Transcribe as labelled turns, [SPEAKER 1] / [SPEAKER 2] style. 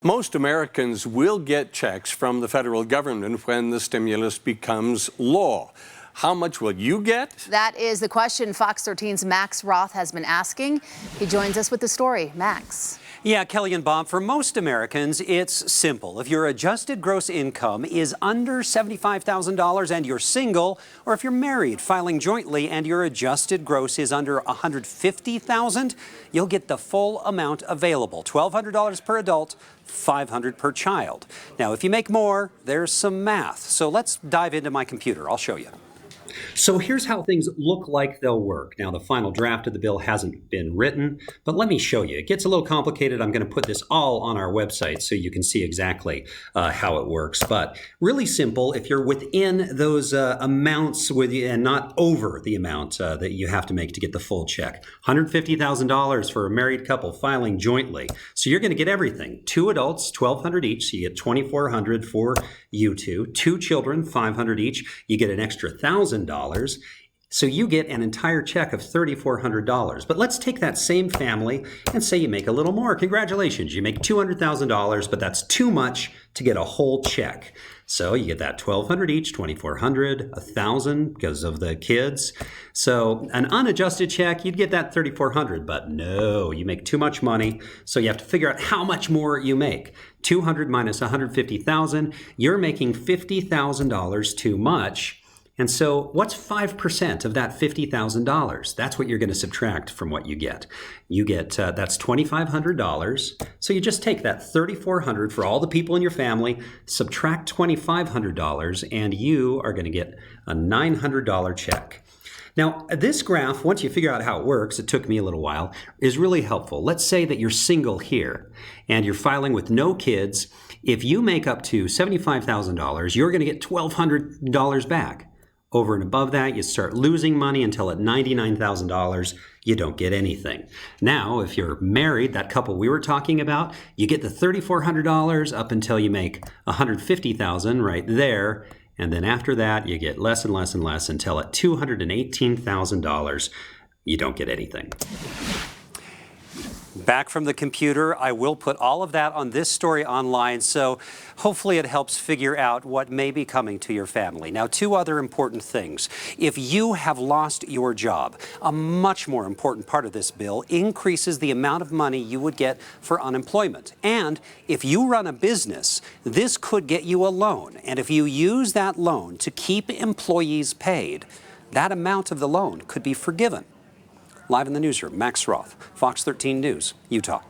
[SPEAKER 1] Most Americans will get checks from the federal government when the stimulus becomes law. How much will you get?
[SPEAKER 2] That is the question Fox 13's Max Roth has been asking. He joins us with the story. Max.
[SPEAKER 3] Yeah, Kelly and Bob, for most Americans, it's simple. If your adjusted gross income is under $75,000 and you're single, or if you're married filing jointly and your adjusted gross is under $150,000, you'll get the full amount available, $1,200 per adult, $500 per child. Now, if you make more, there's some math. So let's dive into my computer. I'll show you.
[SPEAKER 4] So here's how things look like they'll work. Now, the final draft of the bill hasn't been written, but let me show you. It gets a little complicated. I'm going to put this all on our website so you can see exactly how it works. But really simple. If you're within those amounts and not over the amount that you have to make to get the full check. $150,000 for a married couple filing jointly. So you're going to get everything. 2 adults, $1,200 each. So you get $2,400 for you two. 2 children, $500 each. You get an extra $1,000. So you get an entire check of $3,400. But let's take that same family and say you make a little more. Congratulations, you make $200,000, but that's too much to get a whole check. So you get that $1,200 each, $2,400, $1,000 because of the kids. So an unadjusted check, you'd get that $3,400, but no, you make too much money. So you have to figure out how much more you make. 200 minus 150,000, you're making $50,000 too much. And so what's 5% of that $50,000? That's what you're going to subtract from what you get. You get, that's $2,500. So you just take that $3,400 for all the people in your family, subtract $2,500, and you are going to get a $900 check. Now, this graph, once you figure out how it works, it took me a little while, is really helpful. Let's say that you're single here and you're filing with no kids. If you make up to $75,000, you're going to get $1,200 back. Over and above that, you start losing money until at $99,000, you don't get anything. Now, if you're married, that couple we were talking about, you get the $3,400 up until you make $150,000 right there. And then after that, you get less and less and less until at $218,000, you don't get anything.
[SPEAKER 3] Back from the computer, I will put all of that on this story online, so hopefully it helps figure out what may be coming to your family. Now, 2 other important things. If you have lost your job, a much more important part of this bill increases the amount of money you would get for unemployment. And if you run a business, this could get you a loan. And if you use that loan to keep employees paid, that amount of the loan could be forgiven. Live in the newsroom, Max Roth, Fox 13 News, Utah.